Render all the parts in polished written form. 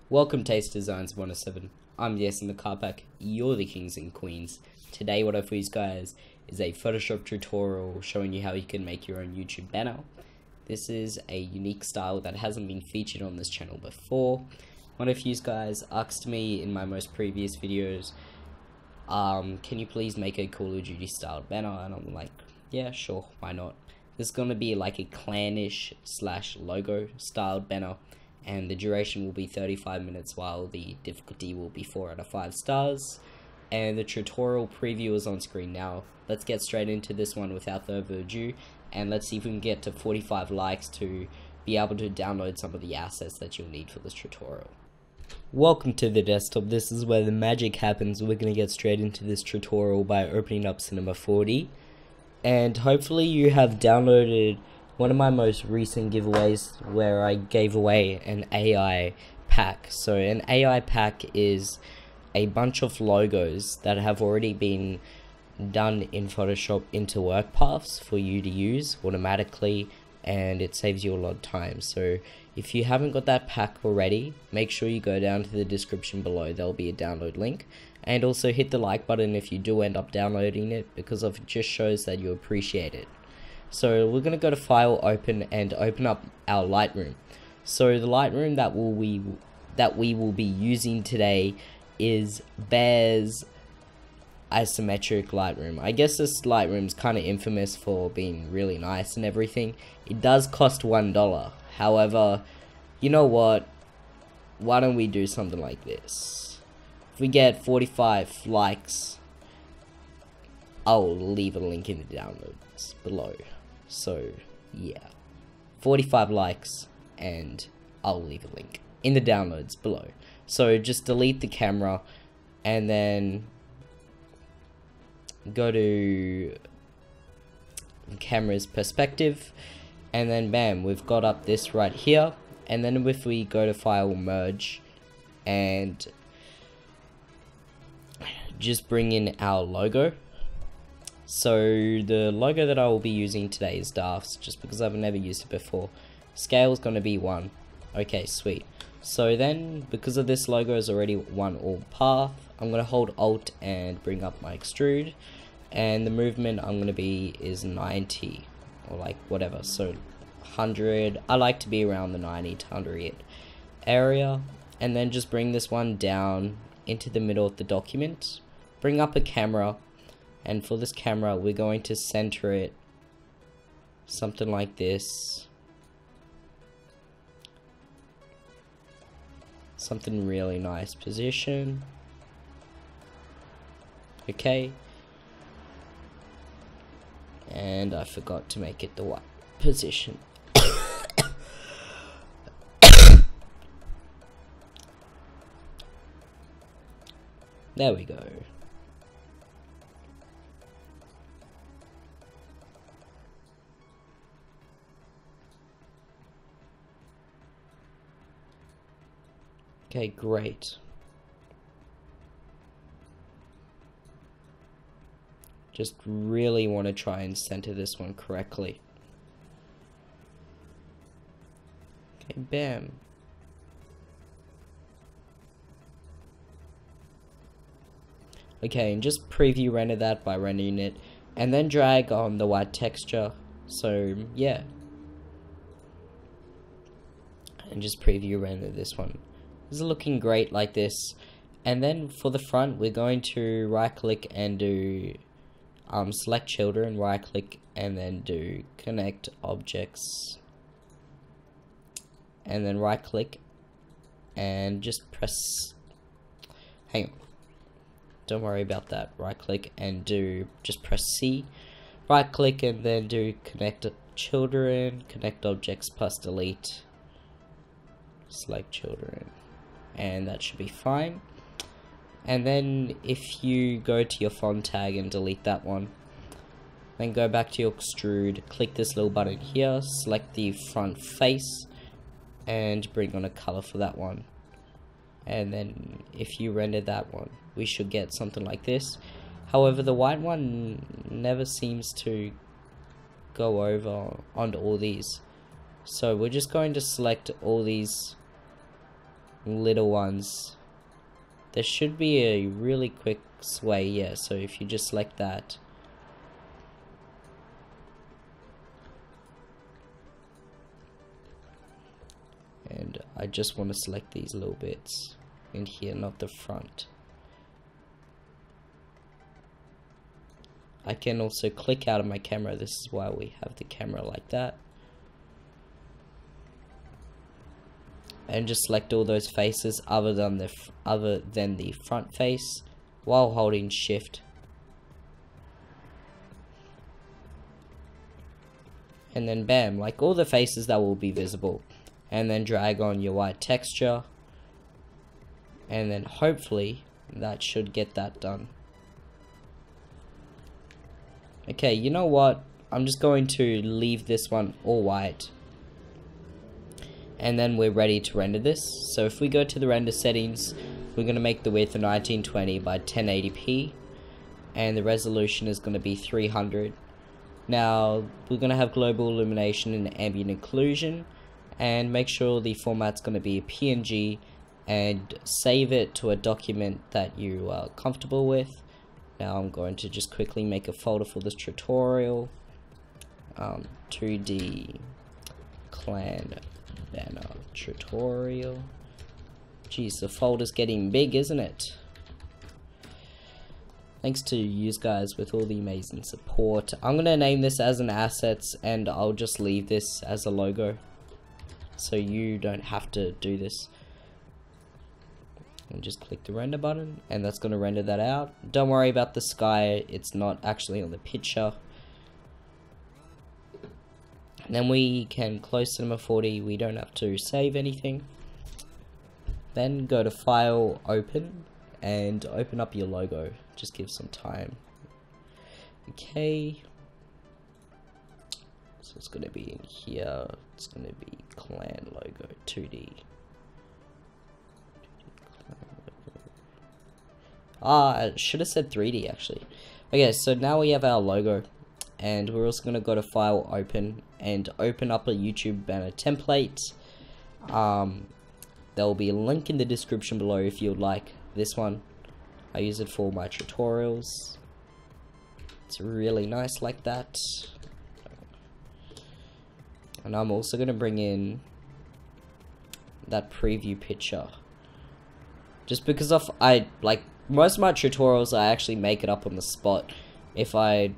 Welcome Taste Designs 107. I'm Yes in the car pack, you're the kings and queens. Today what I have for you guys is a Photoshop tutorial showing you how you can make your own YouTube banner. This is a unique style that hasn't been featured on this channel before. One of you guys asked me in my most previous videos, can you please make a Call of Duty styled banner? And I'm like, yeah, sure, why not? This is going to be like a clanish / logo styled banner. And the duration will be 35 minutes while the difficulty will be 4 out of 5 stars. And the tutorial preview is on screen now. Let's get straight into this one without further ado, and let's see if we can get to 45 likes to be able to download some of the assets that you'll need for this tutorial. Welcome to the desktop. This is where the magic happens. We're going to get straight into this tutorial by opening up Cinema 4D. And hopefully you have downloaded one of my most recent giveaways where I gave away an AI pack. So an AI pack is a bunch of logos that have already been done in Photoshop into work paths for you to use automatically, and it saves you a lot of time. So if you haven't got that pack already, make sure you go down to the description below. There'll be a download link, and also hit the like button if you do end up downloading it, because it just shows that you appreciate it. So we're going to go to File, Open, and open up our Lightroom. So the Lightroom that we will be using today is Bear's isometric Lightroom. I guess this Lightroom's kind of infamous for being really nice and everything. It does cost $1. However, you know what? Why don't we do something like this? If we get 45 likes, I'll leave a link in the downloads below. So yeah, 45 likes and I'll leave a link in the downloads below. So just delete the camera and then go to camera's perspective, and then bam, we've got up this right here. And then if we go to File, Merge, and just bring in our logo. So the logo that I will be using today is Daft's, just because I've never used it before. Scale is going to be 1. Okay, sweet. So then, because of this logo is already 1 all path, I'm going to hold Alt and bring up my extrude. And the movement I'm going to be is 90, or like whatever. So 100, I like to be around the 90 to 100 area. And then just bring this one down into the middle of the document. Bring up a camera. And for this camera, we're going to center it something like this. Something really nice position. Okay. And I forgot to make it the right position. There we go. Okay, great. Just really want to try and center this one correctly. Okay, bam. Okay, and just preview render that by rendering it, and then drag on the white texture. So yeah, and just preview render this one. This is looking great like this. And then for the front, we're going to right click and do select children, right click, and then do connect objects, and then right click and just press, hang on, don't worry about that, right click and just press C, right click and then do connect children, connect objects plus delete, select children, and that should be fine. And then if you go to your font tag and delete that one, then go back to your extrude, click this little button here, select the front face, and bring on a color for that one. And then if you render that one, we should get something like this. However, the white one never seems to go over onto all these. So we're just going to select all these little ones. There should be a really quick sway, yeah, so if you just select that. And I just want to select these little bits in here, not the front. I can also click out of my camera. This is why we have the camera like that. And just select all those faces other than the front face while holding shift. And then bam, like all the faces that will be visible. And then drag on your white texture. And then hopefully that should get that done. Okay, you know what? I'm just going to leave this one all white. And then we're ready to render this. So if we go to the render settings, we're going to make the width 1920 by 1080p. And the resolution is going to be 300. Now, we're going to have global illumination and ambient occlusion. And make sure the format's going to be a PNG. And save it to a document that you are comfortable with. Now I'm going to just quickly make a folder for this tutorial. 2D clan banner tutorial. Jeez, the folder's getting big, isn't it? Thanks to you guys with all the amazing support. I'm going to name this as an assets, and I'll just leave this as a logo. So you don't have to do this. And just click the render button, and that's going to render that out. Don't worry about the sky, it's not actually on the picture. And then we can close Cinema 4D, we don't have to save anything. Then go to File, Open, and open up your logo. Just give some time. Okay. So it's going to be in here, it's going to be clan logo 2D. I should have said 3D actually. Okay, so now we have our logo, and we're also going to go to File, Open, and open up a YouTube banner template. There will be a link in the description below if you would like this one. I use it for my tutorials. It's really nice like that. And I'm also going to bring in that preview picture. Just because most of my tutorials, I actually make it up on the spot. If I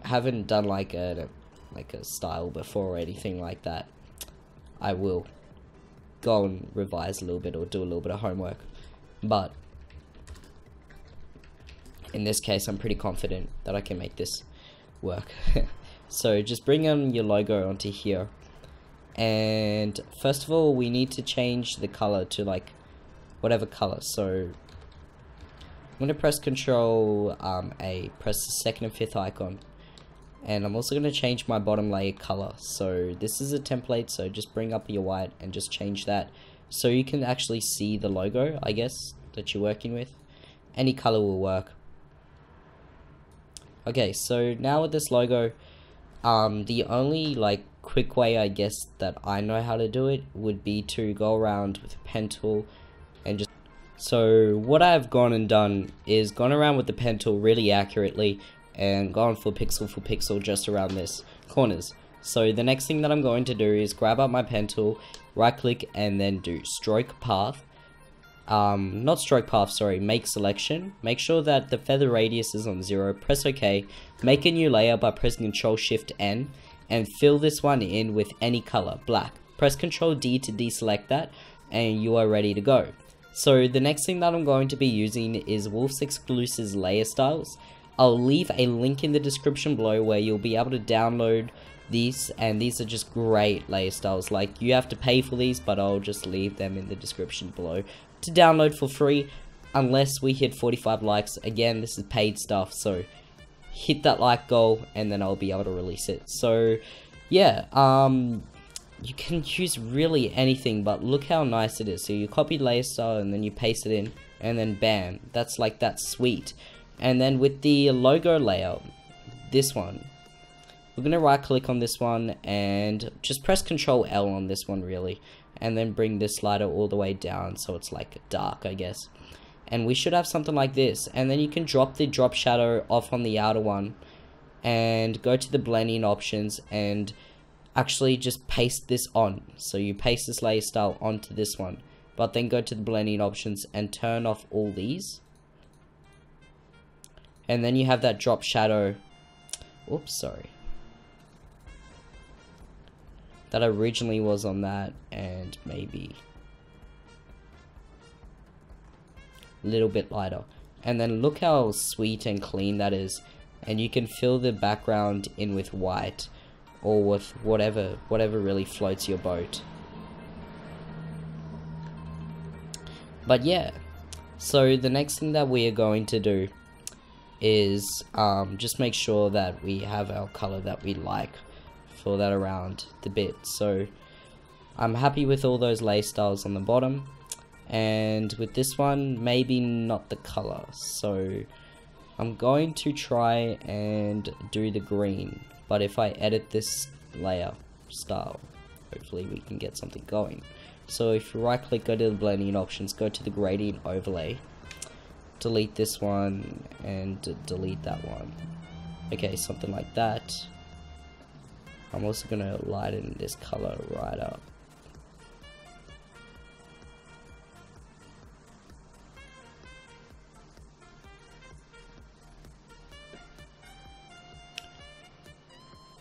haven't done like a style before or anything like that, I will go and revise a little bit or do a little bit of homework. But in this case, I'm pretty confident that I can make this work. So just bring on your logo onto here, and first of all, we need to change the color to like whatever color. So I'm going to press Control A, press the second and fifth icon, and I'm also going to change my bottom layer color. So this is a template, so just bring up your white and just change that so you can actually see the logo, I guess, that you're working with. Any color will work. Okay, so now with this logo, the only quick way, I guess, that I know how to do it would be to go around with a pen tool and just... So what I've gone and done is gone around with the pen tool really accurately and gone for pixel just around this corners. So the next thing that I'm going to do is grab up my pen tool, right click, and then do stroke path. Not stroke path, sorry, make selection. Make sure that the feather radius is on 0, press OK, make a new layer by pressing Ctrl Shift N, and fill this one in with any color, black. Press Ctrl D to deselect that, and you are ready to go. So the next thing that I'm going to be using is Wolf's Exclusives layer styles. I'll leave a link in the description below where you'll be able to download these, and these are just great layer styles. Like, you have to pay for these, but I'll just leave them in the description below to download for free, unless we hit 45 likes. Again, this is paid stuff, so hit that like goal and then I'll be able to release it. So yeah, you can use really anything, but look how nice it is. So you copy layer style and then you paste it in, and then bam, that's sweet. And then with the logo layout, this one, we're going to right click on this one and just press Control L on this one really, and then bring this slider all the way down so it's like dark, I guess. And we should have something like this, and then you can drop the drop shadow off on the outer one and go to the blending options and actually just paste this on. So you paste this layer style onto this one, but then go to the blending options and turn off all these, and then you have that drop shadow, oops, sorry, that originally was on that, and maybe a little bit lighter. And then look how sweet and clean that is, and you can fill the background in with white or with whatever really floats your boat. But yeah, so the next thing that we are going to do is just make sure that we have our color that we like for that around the bit. So I'm happy with all those layer styles on the bottom, and with this one maybe not the color, so I'm going to try and do the green, but if I edit this layer style, hopefully we can get something going. So if you right click, go to the blending options, go to the gradient overlay, delete this one and delete that one. Okay, something like that. I'm also going to lighten this color right up.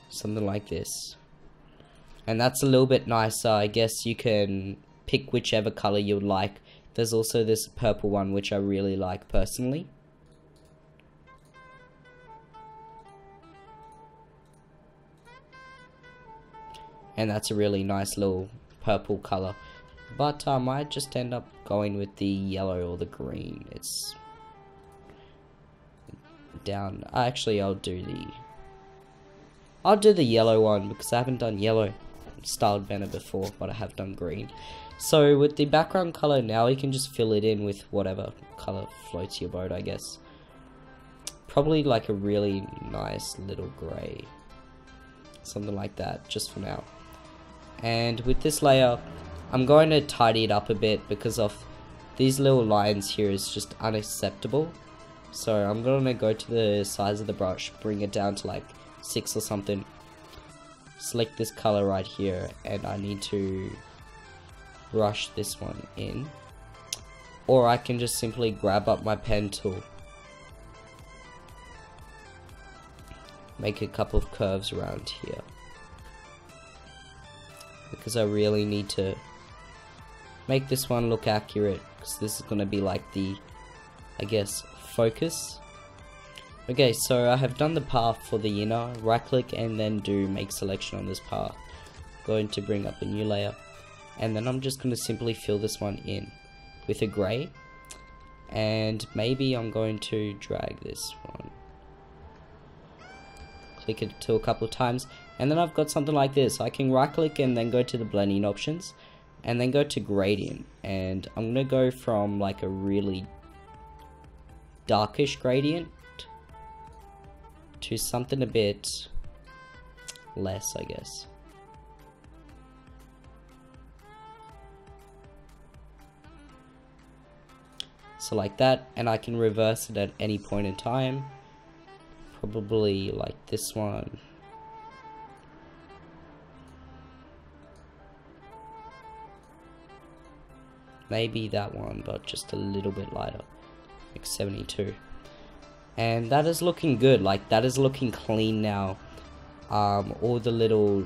Something like this. And that's a little bit nicer. I guess you can pick whichever color you would like. There's also this purple one which I really like personally. And that's a really nice little purple color. But I might just end up going with the yellow or the green. It's down. Actually, I'll do the yellow one because I haven't done yellow styled banner before, but I have done green. So with the background color now, you can just fill it in with whatever color floats your boat, I guess. Probably like a really nice little gray. Something like that, just for now. And with this layer, I'm going to tidy it up a bit because of these little lines here is just unacceptable. So I'm going to go to the size of the brush, bring it down to like 6 or something. Select this color right here, and I need to brush this one in. Or I can just simply grab up my pen tool, make a couple of curves around here, because I really need to make this one look accurate, because this is going to be like the, I guess, focus. Okay, so I have done the path for the inner. Right click and then do make selection on this path. Going to bring up a new layer, and then I'm just going to simply fill this one in with a grey, and maybe I'm going to drag this one, click it to a couple of times, and then I've got something like this. I can right click and then go to the blending options and then go to gradient, and I'm going to go from like a really darkish gradient to something a bit less, I guess. So like that, and I can reverse it at any point in time. Probably like this one. Maybe that one, but just a little bit lighter, like 72. And that is looking good. Like that is looking clean now. All the little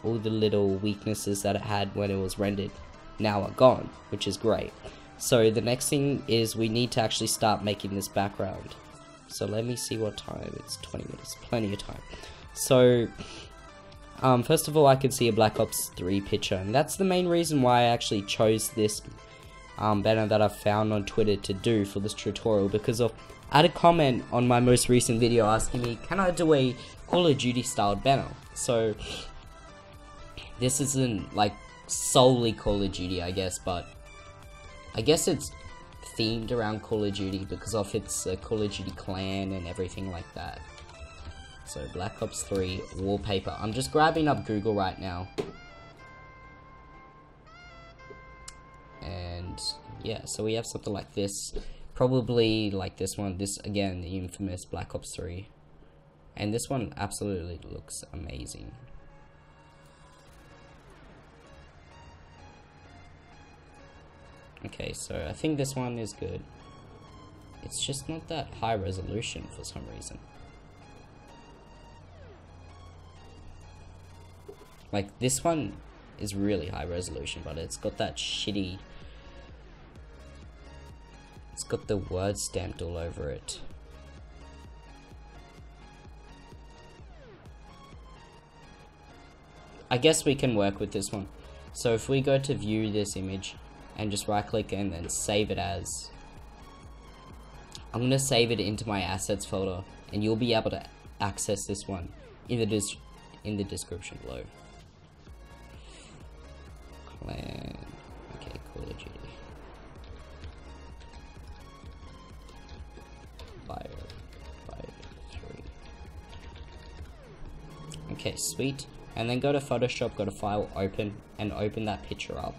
weaknesses that it had when it was rendered now are gone, which is great. So the next thing is we need to actually start making this background. So let me see what time. It's 20 minutes, plenty of time. So first of all, I can see a Black Ops 3 picture, and that's the main reason why I actually chose this banner that I found on Twitter to do for this tutorial, because of I had a comment on my most recent video asking me, can I do a Call of Duty styled banner? So this isn't like solely Call of Duty, I guess, but I guess it's themed around Call of Duty because of its Call of Duty clan and everything like that. So Black Ops 3 wallpaper. I'm just grabbing up Google right now. And yeah, so we have something like this. Probably like this one. This, again, the infamous Black Ops 3. And this one absolutely looks amazing. Okay, so I think this one is good. It's just not that high resolution for some reason. Like, this one is really high resolution, but it's got that shitty... It's got the word stamped all over it. I guess we can work with this one. So if we go to view this image and just right click and then save it as... I'm going to save it into my assets folder, and you'll be able to access this one in the description below. Clan, okay, Call of Duty. Fire 3. Okay, sweet. And then go to Photoshop, go to File, Open, and open that picture up.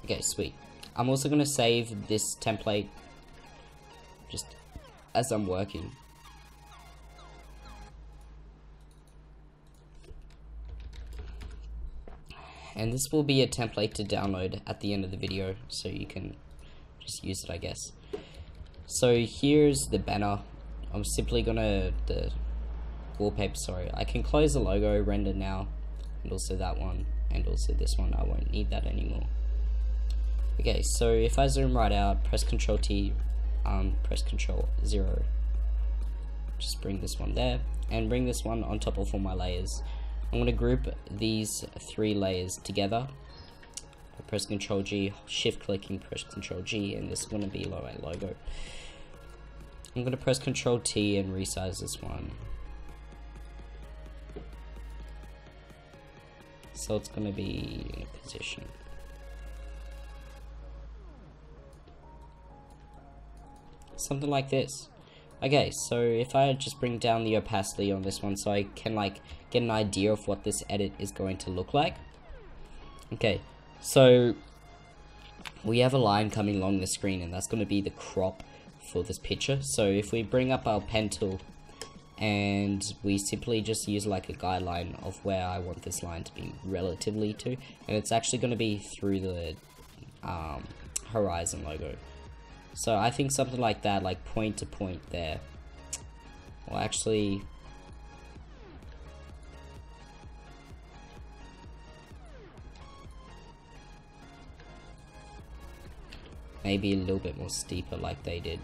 Okay, sweet. I'm also going to save this template just as I'm working. And this will be a template to download at the end of the video, so you can just use it, I guess. So here's the banner. I'm simply gonna, the wallpaper, sorry. I can close the logo, render now, and also that one, and also this one. I won't need that anymore. Okay, so if I zoom right out, press Ctrl T, press Ctrl 0. Just bring this one there, and bring this one on top of all my layers. I'm gonna group these 3 layers together. I press Ctrl G, shift clicking, press Ctrl G, and this is gonna be my logo. I'm going to press Ctrl T and resize this one. So it's going to be in a position. Something like this. Okay, so if I just bring down the opacity on this one so I can like get an idea of what this edit is going to look like. Okay, so we have a line coming along the screen, and that's going to be the crop for this picture. So if we bring up our pen tool and we simply just use like a guideline of where I want this line to be relatively to, and it's actually going to be through the horizon logo. So I think something like that, like point to point there. Well, actually, maybe a little bit more steeper like they did.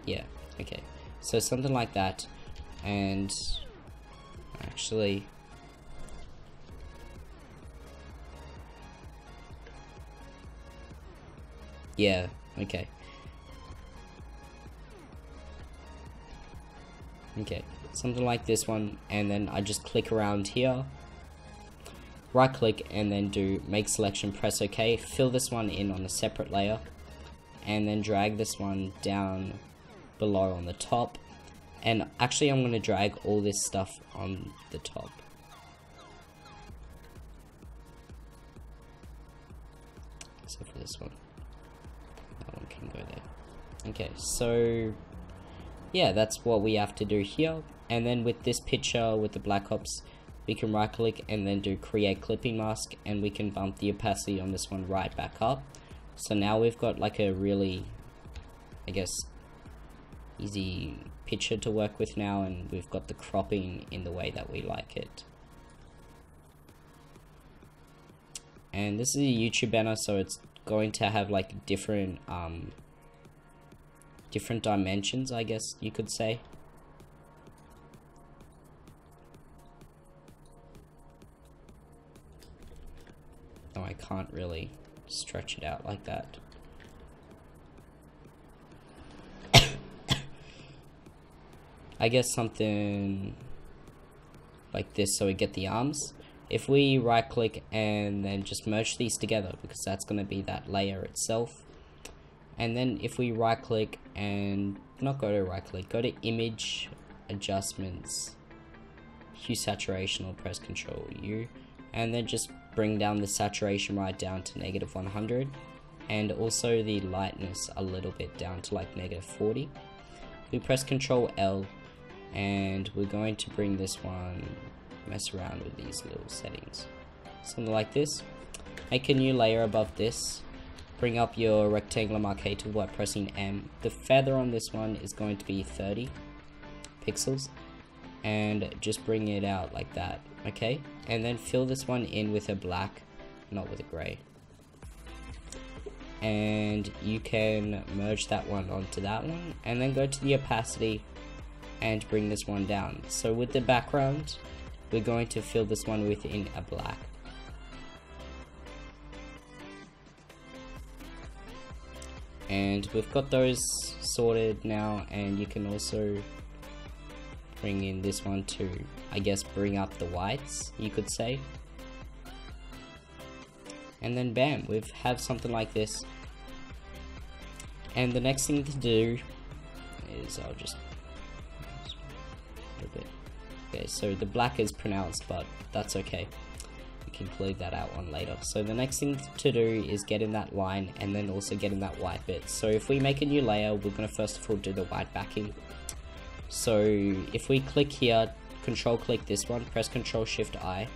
Yeah, okay. So something like that, and actually, yeah, okay. Okay, something like this one, and then I just click around here, right click, and then do make selection, press OK, fill this one in on a separate layer, and then drag this one down below on the top. And actually I'm going to drag all this stuff on the top. So for this one, that one can go there. Okay, so yeah, that's what we have to do here. And then with this picture with the Black Ops, we can right click and then do create clipping mask, and we can bump the opacity on this one right back up. So now we've got like a really, I guess, easy picture to work with now, and we've got the cropping in the way that we like it. And this is a YouTube banner, so it's going to have like different different dimensions, I guess you could say. Oh, I can't really stretch it out like that. I guess something like this, so we get the arms. if we right click and then just merge these together, because that's going to be that layer itself. And then if we right click and not go to right click, go to image adjustments, hue saturation, or press Control U, and then just bring down the saturation right down to -100, and also the lightness a little bit down to like -40. We press Control L, and we're going to bring this one, mess around with these little settings, something like this. Make a new layer above this. Bring up your rectangular marquee tool by pressing M. The feather on this one is going to be 30 pixels, and just bring it out like that, okay? And then fill this one in with a black, not with a grey. And you can merge that one onto that one, and then go to the opacity and bring this one down. So with the background, we're going to fill this one within a black. And we've got those sorted now, and you can also bring in this one to, I guess, bring up the whites, you could say. And then bam, we have something like this. And the next thing to do is I'll just a bit. Okay, so the black is pronounced, but that's okay. We can clear that out on later. So the next thing to do is get in that line and then also get in that white bit. So if we make a new layer, we're going to first of all do the white backing. So if we click here, control click this one, press Control Shift I,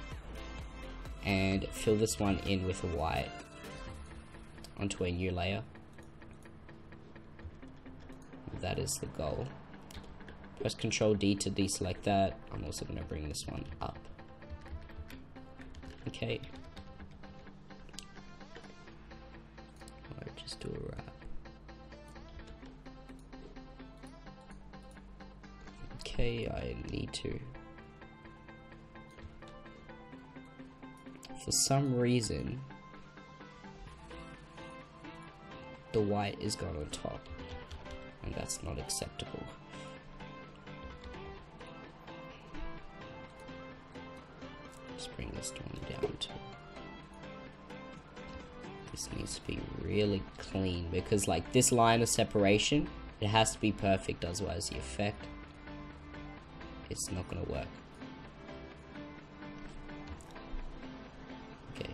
and fill this one in with a white onto a new layer. That is the goal. Press Control D to deselect that. I'm also going to bring this one up. Okay. Alright, just do a wrap. Okay, I need to. For some reason, the white is going on top, and that's not acceptable. Just bring this one down to. This needs to be really clean, because like this line of separation, it has to be perfect, otherwise the effect, it's not gonna work. Okay,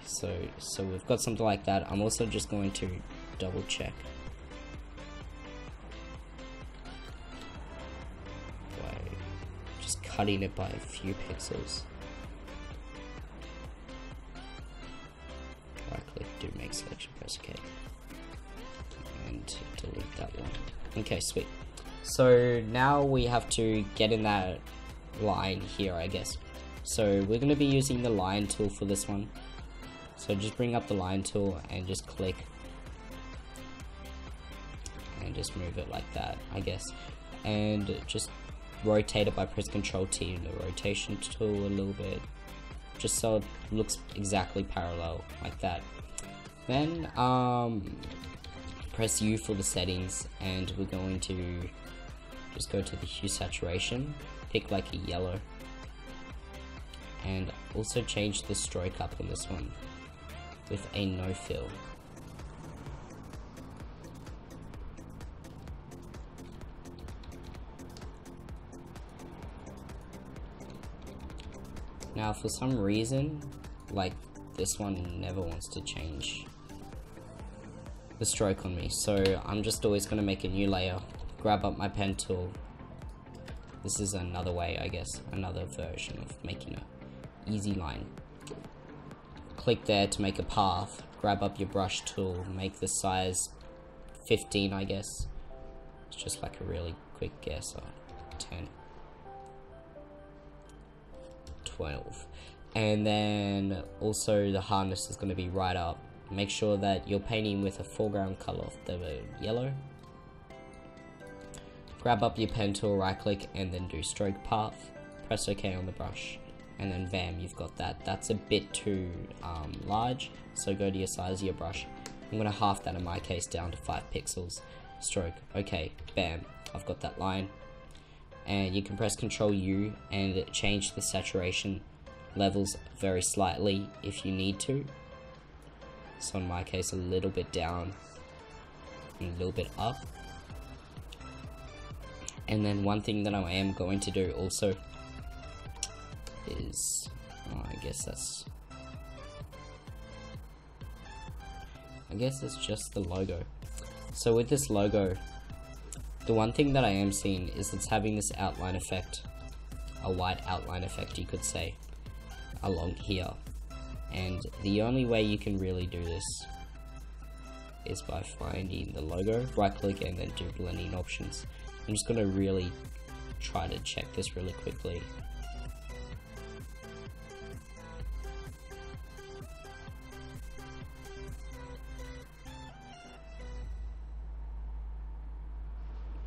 so we've got something like that. I'm also just going to double check by just cutting it by a few pixels. Right click, do make selection, press OK, and delete that one. Okay, sweet. So now we have to get in that line here, I guess. So we're going to be using the line tool for this one. So just bring up the line tool and just click and just move it like that, I guess, and just rotate it by press Control T in the rotation tool a little bit, just so it looks exactly parallel like that. Then press U for the settings, and we're going to just go to the hue saturation, pick like a yellow, and also change the stroke up on this one with a no fill. Now for some reason, like this one never wants to change the stroke on me, so I'm just always going to make a new layer, grab up my pen tool. This is another way, I guess, another version of making a easy line. Click there to make a path, grab up your brush tool, make the size 15, I guess. It's just like a really quick guess, 10, 12. And then also the hardness is going to be right up. Make sure that you're painting with a foreground color of the yellow. Grab up your pen tool, right click, and then do stroke path. Press OK on the brush, and then bam, you've got that. That's a bit too large, so go to your size of your brush. I'm going to half that in my case down to 5 pixels. Stroke, okay, bam, I've got that line. And you can press Control U and change the saturation levels very slightly if you need to. So in my case, a little bit down and a little bit up. And then one thing that I am going to do also is, I guess that's just the logo. So with this logo, the one thing that I am seeing is it's having this outline effect, a white outline effect you could say, along here. And the only way you can really do this is by finding the logo, right click, and then do blending options. I'm just going to really try to check this really quickly.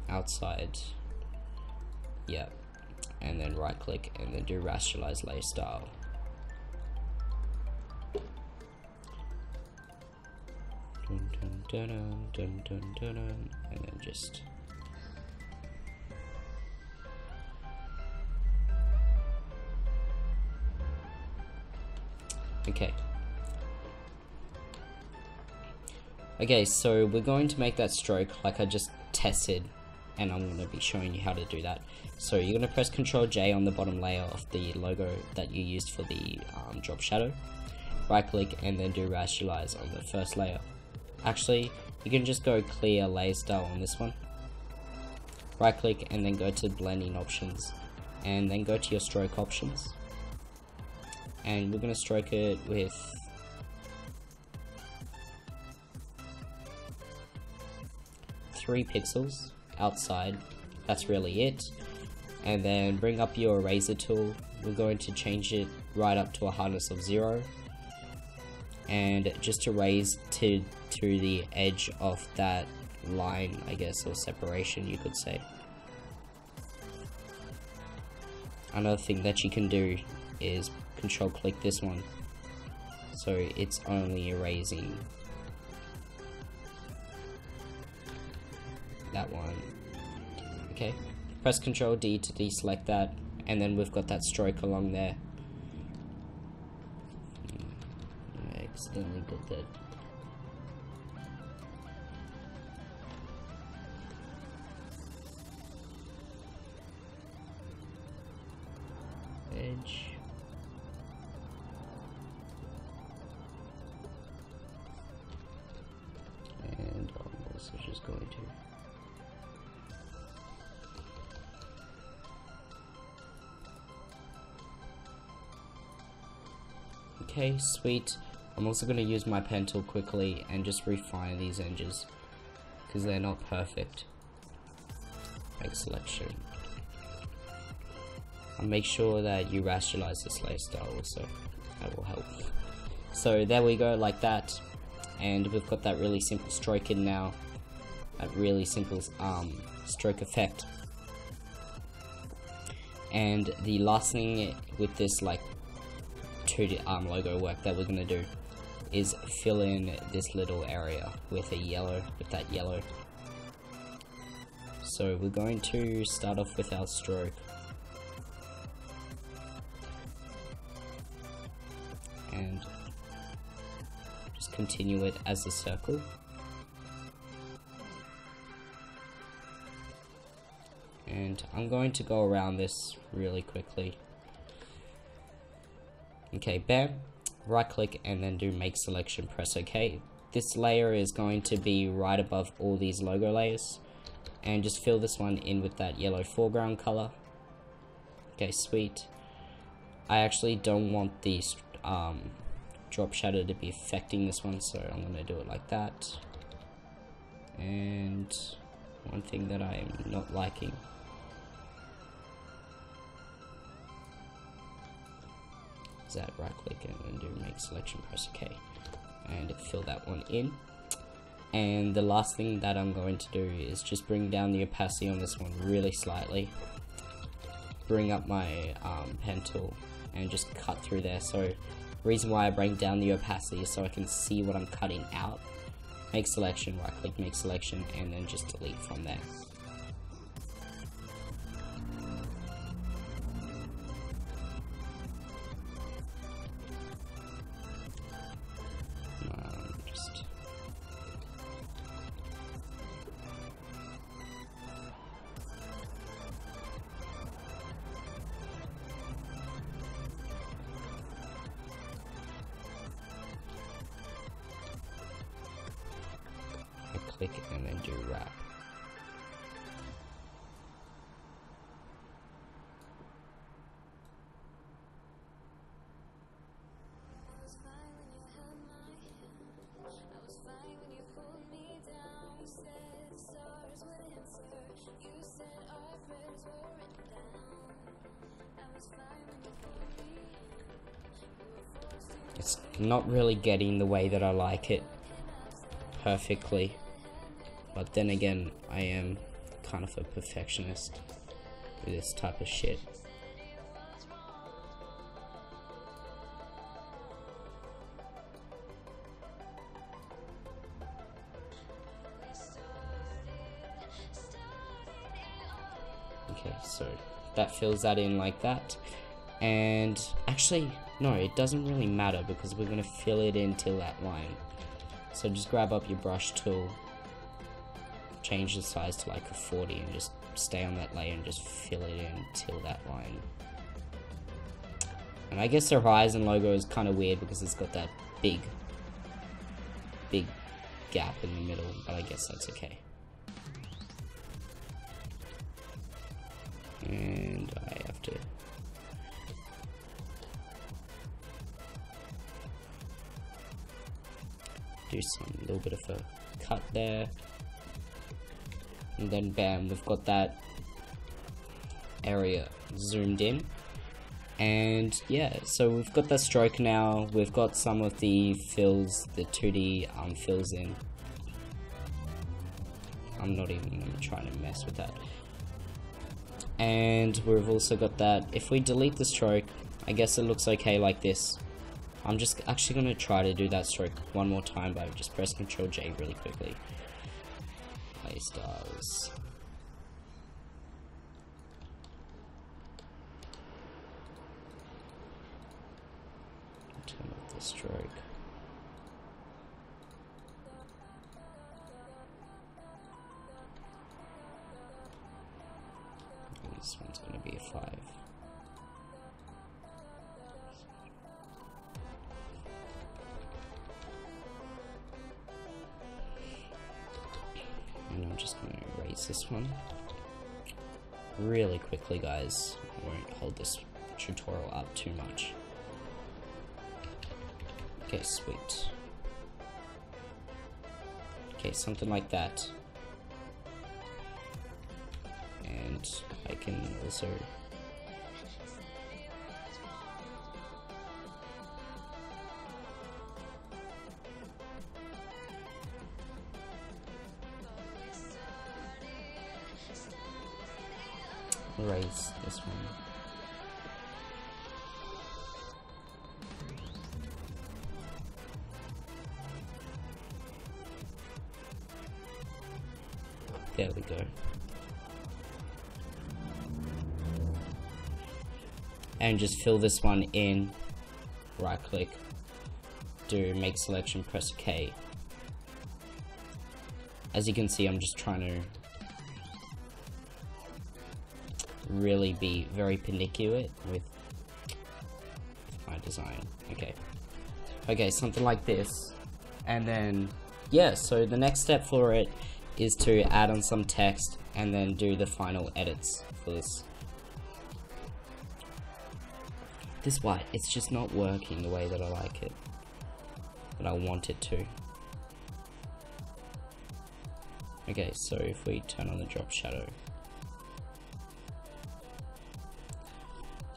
Outside, yeah, and then right click and then do rationalize layer style. Dun, dun, dun, dun, dun, dun, dun, and then just okay, so we're going to make that stroke like I just tested, and I'm going to be showing you how to do that. So you're going to press Ctrl J on the bottom layer of the logo that you used for the drop shadow, right click and then do rationalize on the first layer. Actually, you can just go clear layer style on this one, right click and then go to blending options, and then go to your stroke options, and we're going to stroke it with 3 pixels outside. That's really it. And then bring up your eraser tool. We're going to change it right up to a hardness of 0, and just erase to the edge of that line, I guess, or separation you could say. Another thing that you can do is control click this one, so it's only erasing that one. Okay, press Ctrl D to deselect that, and then we've got that stroke along there. I accidentally got that. Edge. And I'm also just going to okay, sweet. I'm also going to use my pen tool quickly and just refine these edges because they're not perfect. Make selection. And make sure that you rationalize this layer style also. That will help. So there we go, like that. And we've got that really simple stroke in now. That really simple stroke effect. And the last thing with this like 2D logo work that we're gonna do is fill in this little area with a yellow, with that yellow. So we're going to start off with our stroke. And just continue it as a circle. And I'm going to go around this really quickly. Okay, bam, right click and then do make selection, press OK. This layer is going to be right above all these logo layers, and just fill this one in with that yellow foreground color. Okay, sweet. I actually don't want the drop shadow to be affecting this one, so I'm going to do it like that. And one thing that I'm not liking is that right click and then do make selection, press OK, and fill that one in. And the last thing that I'm going to do is just bring down the opacity on this one really slightly, bring up my pen tool and just cut through there. So the reason why I bring down the opacity is so I can see what I'm cutting out. Make selection, right click, make selection, and then just delete from there. click and then do wrap. It's not really getting the way that I like it perfectly, but then again, I am kind of a perfectionist with this type of shit. Okay, so that fills that in like that. And actually, no, it doesn't really matter because we're going to fill it in till that line. So just grab up your brush tool, change the size to like a 40 and just stay on that layer and just fill it in till that line. And I guess the Horizon logo is kind of weird because it's got that big gap in the middle, but I guess that's okay. And I have to do some little bit of a cut there, and then bam, we've got that area zoomed in. And yeah, so we've got that stroke now, we've got some of the fills, the 2D fills in. I'm not even trying to mess with that. And we've also got that, if we delete the stroke, I guess it looks okay like this. I'm just actually going to try to do that stroke one more time by just press Ctrl J really quickly. Play styles. Turn off the stroke. And this one's going to be a 5. And I'm just going to erase this one really quickly, guys. I won't hold this tutorial up too much. Okay, sweet. Okay, something like that. And I can also erase this one. There we go. And just fill this one in. Right click, do make selection, press K. As you can see, I'm just trying to really be very pernickety with my design. Okay, something like this. And then yeah, so the next step for it is to add on some text and then do the final edits for this. This white, it's just not working the way that I like it, but I want it to. Okay, so if we turn on the drop shadow,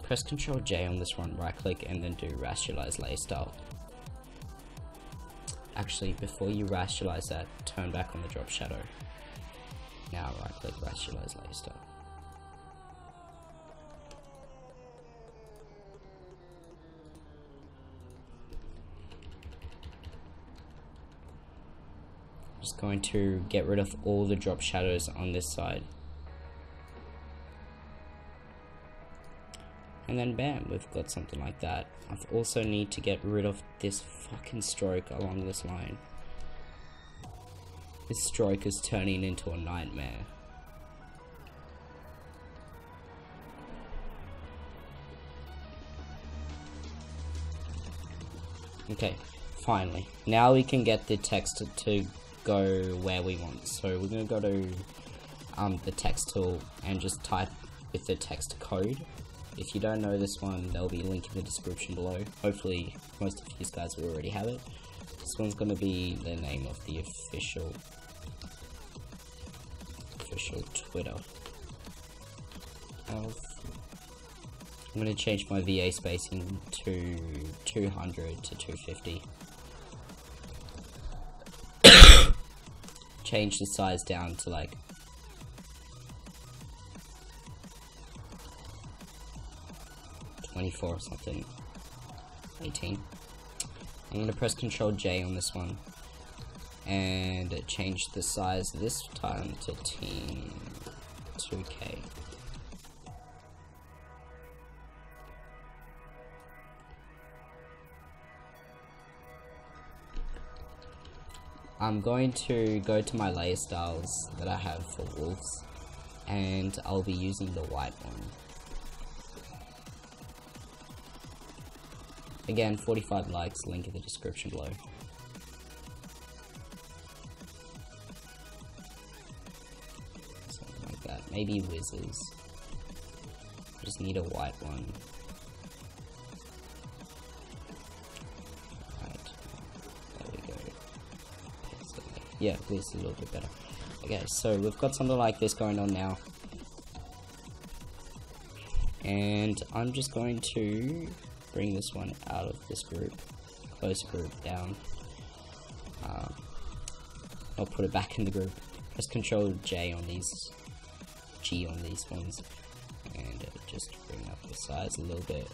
press Ctrl J on this one, right click, and then do rasterlize layer style. Actually, before you rasterize that, turn back on the drop shadow. Now right click, rasterlize layer style. Just going to get rid of all the drop shadows on this side. And then bam, we've got something like that. I also need to get rid of this fucking stroke along this line. This stroke is turning into a nightmare. Okay, finally. Now we can get the text to go where we want. So we're going to go to the text tool and just type with the text code. If you don't know this one, there'll be a link in the description below. Hopefully most of you guys will already have it. This one's going to be the name of the official Twitter. I'm going to change my VA spacing to 200 to 250. Change the size down to like 24 or something. 18. I'm going to press Ctrl J on this one and change the size this time to 2K. I'm going to go to my layer styles that I have for wolves, and I'll be using the white one. Again, 45 likes, link in the description below. Something like that. Maybe whizzes. Just need a white one. Yeah, this is a little bit better. Okay, so we've got something like this going on now. And I'm just going to bring this one out of this group, close group down. I'll put it back in the group. Press Ctrl J on these, G on these ones, and just bring up the size a little bit.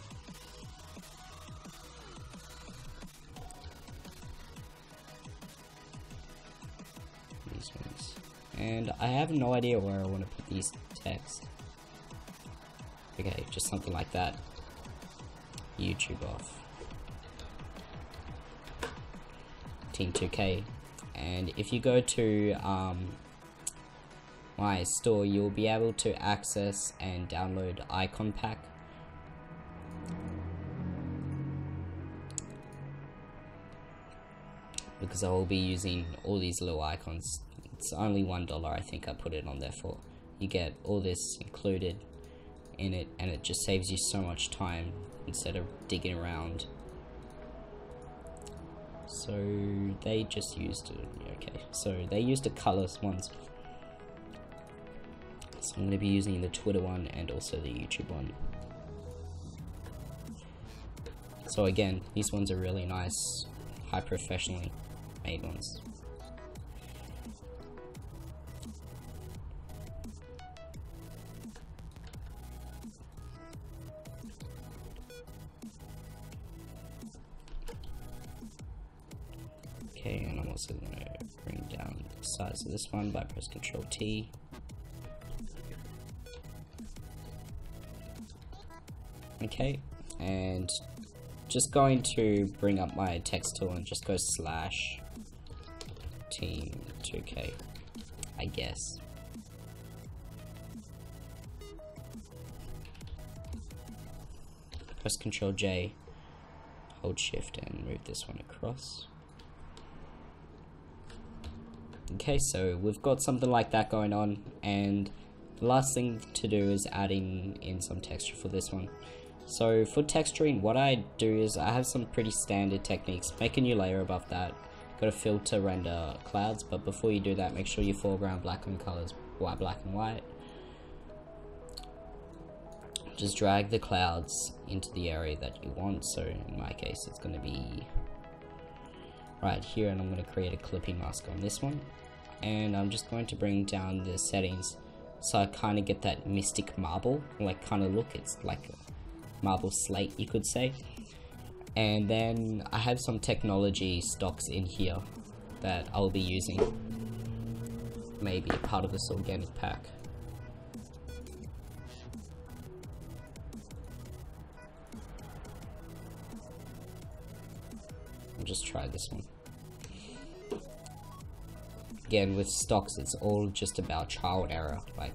And I have no idea where I want to put these text. Okay, just something like that. YouTube off. Team 2K. And if you go to my store, you'll be able to access and download icon pack. Because I will be using all these little icons. It's only $1, I think I put it on there for. You get all this included in it, and it just saves you so much time instead of digging around. So they just used they used the colors ones. So I'm going to be using the Twitter one and also the YouTube one. So again, these ones are really nice, high professionally made ones. Okay, and I'm also going to bring down the size of this one by press Ctrl T. Okay, and just going to bring up my text tool and just go slash team 2K, I guess. Press Ctrl J, hold shift and move this one across. Okay, so we've got something like that going on, and the last thing to do is adding in some texture for this one. So for texturing, what I do is I have some pretty standard techniques. Make a new layer above that, go to filter, render clouds, but before you do that, make sure your foreground black and colors black and white. Just drag the clouds into the area that you want. So in my case, it's going to be right here, and I'm going to create a clipping mask on this one, and I'm just going to bring down the settings so I kind of get that mystic marble like kind of look. It's like a marble slate, you could say. And then I have some technology stocks in here that I'll be using, maybe part of this organic pack. I'll just try this one. Again, with stocks, it's all just about trial and error. Like,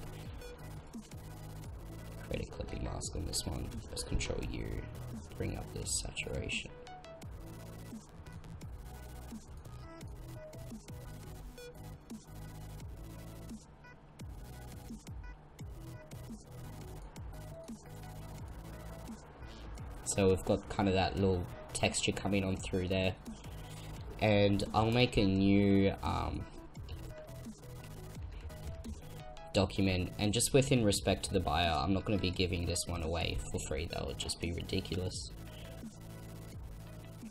create a clipping mask on this one. Press Ctrl U, bring up this saturation. So we've got kind of that little texture coming on through there. And I'll make a new document, and just within respect to the buyer, I'm not going to be giving this one away for free. That would just be ridiculous.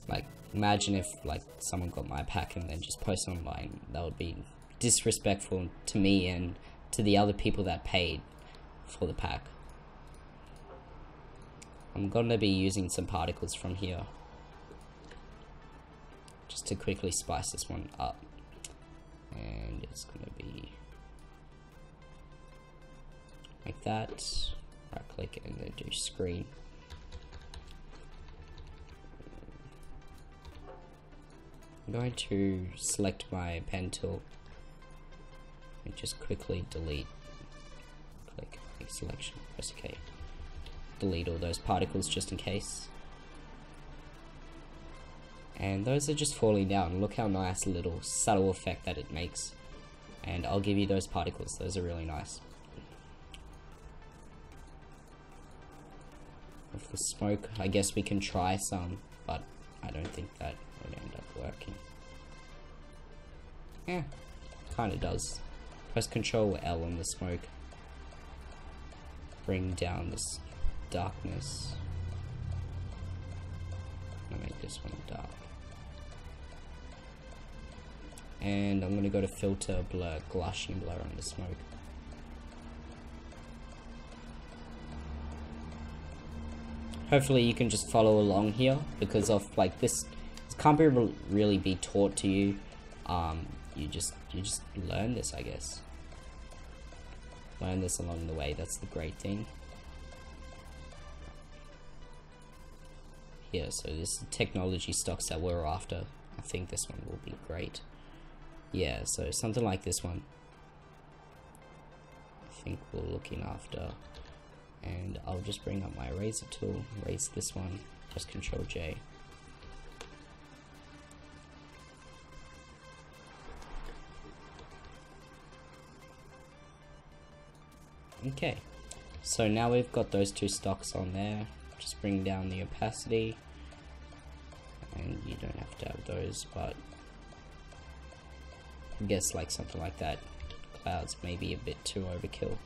Like, imagine if like someone got my pack and then just post online. That would be disrespectful to me and to the other people that paid for the pack. I'm going to be using some particles from here just to quickly spice this one up, and it's going to be like that. Right click and then do screen. I'm going to select my pen tool and just quickly delete. Click, make selection, press OK. Delete all those particles just in case. And those are just falling down. Look how nice little subtle effect that it makes. And I'll give you those particles, those are really nice. With the smoke, I guess we can try some, but I don't think that would end up working. Yeah, kinda does. Press Ctrl L on the smoke. Bring down this darkness. I'm gonna make this one dark. And I'm gonna go to filter, blur, Gaussian blur on the smoke. Hopefully you can just follow along here, because of like this can't really be taught to you. You just learn this, I guess. Learn this along the way. That's the great thing. Yeah, so this is the technology stocks that we're after. I think this one will be great. Yeah, so something like this one, I think we're looking after. And I'll just bring up my eraser tool, erase this one, just Ctrl J. Okay, so now we've got those two stocks on there. Just bring down the opacity, and you don't have to have those, but I guess like something like that, clouds may be a bit too overkill.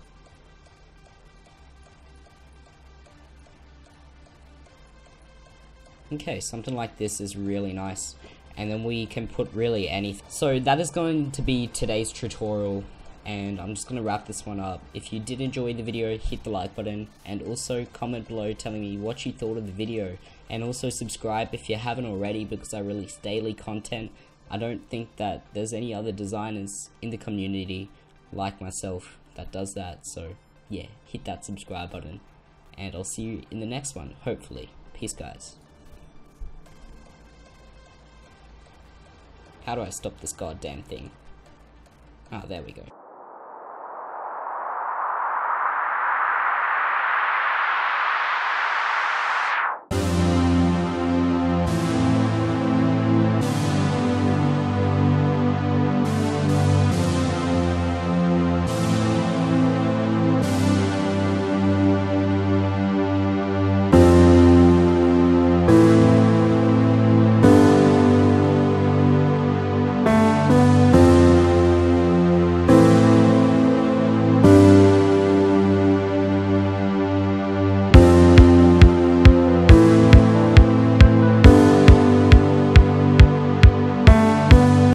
Okay, something like this is really nice, and then we can put really anything. So that is going to be today's tutorial, and I'm just going to wrap this one up. If you did enjoy the video, hit the like button, and also comment below telling me what you thought of the video, and also subscribe if you haven't already, because I release daily content. I don't think that there's any other designers in the community like myself that does that, so yeah, hit that subscribe button, and I'll see you in the next one, hopefully. Peace, guys. How do I stop this goddamn thing? Ah, there we go.